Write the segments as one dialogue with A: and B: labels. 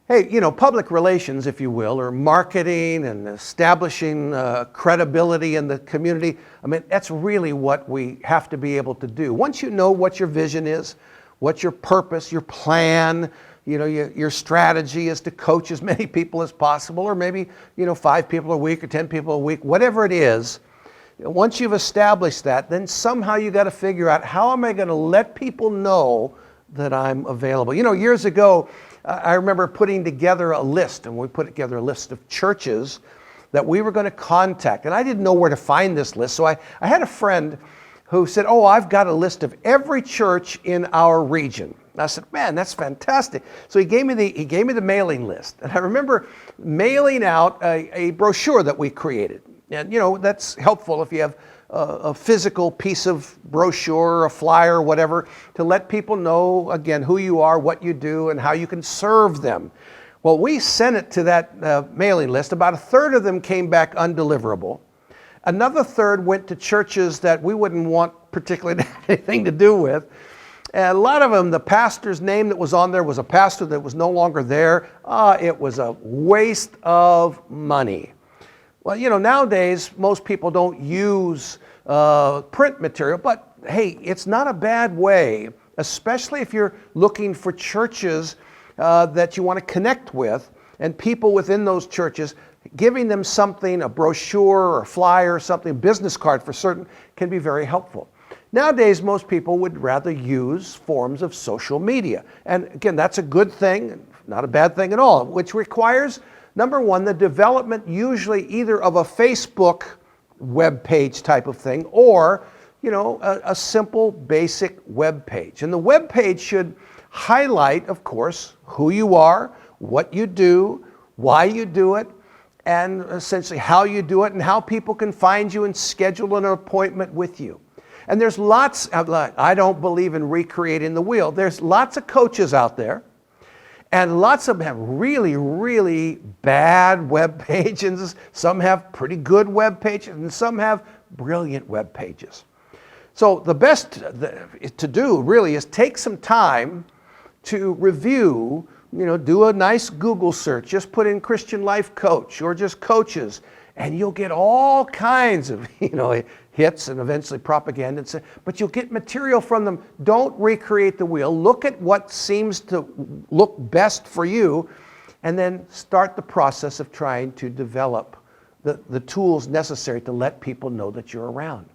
A: Hey, public relations, if you will, or marketing and establishing credibility in the community, I mean, that's really what we have to be able to do. Once you know what your vision is, what your purpose, your plan, your strategy is to coach as many people as possible, or maybe, 5 people a week or 10 people a week, whatever it is. Once you've established that, then somehow you got to figure out, how am I going to let people know that I'm available? Years ago, I remember putting together a list, and we put together a list of churches that we were going to contact. And I didn't know where to find this list. So I had a friend who said, oh, I've got a list of every church in our region. And I said, man, that's fantastic. So he gave me the mailing list. And I remember mailing out a brochure that we created. And, that's helpful if you have a physical piece of brochure, a flyer, whatever, to let people know, again, who you are, what you do, and how you can serve them. Well, we sent it to that mailing list. About a third of them came back undeliverable. Another third went to churches that we wouldn't want particularly to have anything to do with. And a lot of them, the pastor's name that was on there was a pastor that was no longer there. It was a waste of money. Well, nowadays, most people don't use print material, but hey, it's not a bad way, especially if you're looking for churches that you want to connect with, and people within those churches, giving them something, a brochure or a flyer or something, a business card for certain, can be very helpful. Nowadays, most people would rather use forms of social media. And again, that's a good thing, not a bad thing at all, which requires, number one, the development usually either of a Facebook web page type of thing, or a simple basic web page. And the web page should highlight, of course, who you are, what you do, why you do it, and essentially how you do it, and how people can find you and schedule an appointment with you. And there's lots, I don't believe in recreating the wheel. There's lots of coaches out there, and lots of them have really, really bad web pages. Some have pretty good web pages, and some have brilliant web pages. So the best to do really is take some time to review, do a nice Google search. Just put in Christian Life Coach or just coaches, and you'll get all kinds of, hits and eventually propaganda. But you'll get material from them. Don't recreate the wheel. Look at what seems to look best for you, and then start the process of trying to develop the tools necessary to let people know that you're around.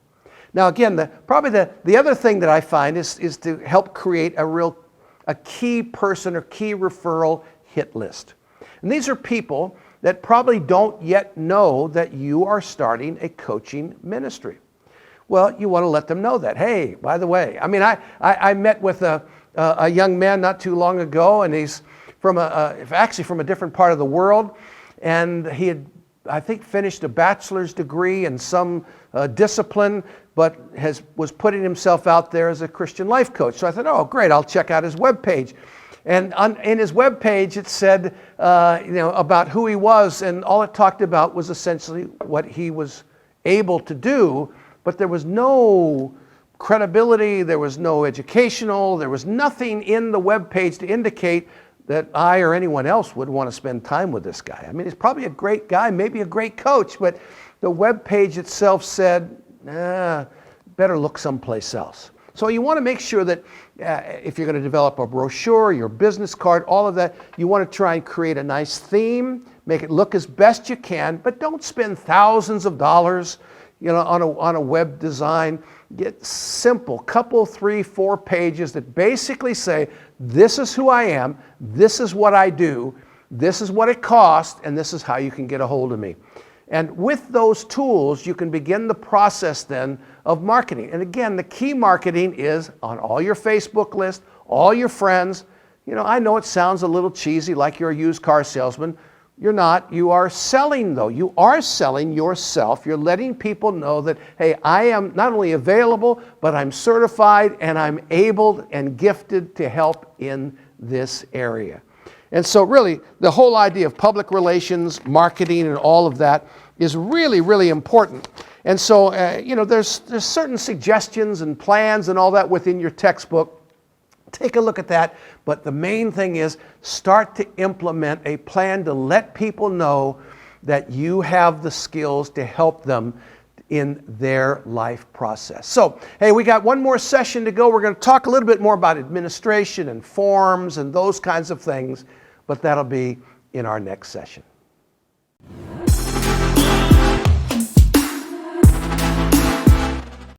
A: Now, again, probably the other thing that I find is to help create a key person or key referral hit list. And these are people that probably don't yet know that you are starting a coaching ministry. Well, you want to let them know that. Hey, by the way, I met with a young man not too long ago, and he's actually from a different part of the world, and he had, I think, finished a bachelor's degree in some discipline, but was putting himself out there as a Christian life coach. So I thought, oh, great, I'll check out his webpage. And in his webpage, it said, about who he was, and all it talked about was essentially what he was able to do, but there was no credibility, there was no educational, there was nothing in the webpage to indicate that I or anyone else would want to spend time with this guy. He's probably a great guy, maybe a great coach, but the webpage itself said, better look someplace else. So you want to make sure that if you're going to develop a brochure, your business card, all of that, you want to try and create a nice theme, make it look as best you can, but don't spend thousands of dollars on a web design. Get simple, couple, 3, 4 pages that basically say, this is who I am, this is what I do, this is what it costs, and this is how you can get a hold of me. And with those tools, you can begin the process then of marketing. And again, the key marketing is on all your Facebook list, all your friends. I know it sounds a little cheesy, like you're a used car salesman. You're not. You are selling, though. You are selling yourself. You're letting people know that, hey, I am not only available, but I'm certified and I'm able and gifted to help in this area. And so really, the whole idea of public relations, marketing, and all of that is really, really important. And so, there's certain suggestions and plans and all that within your textbook. Take a look at that. But the main thing is start to implement a plan to let people know that you have the skills to help them in their life process. So, hey, we got one more session to go. We're going to talk a little bit more about administration and forms and those kinds of things, but that'll be in our next session.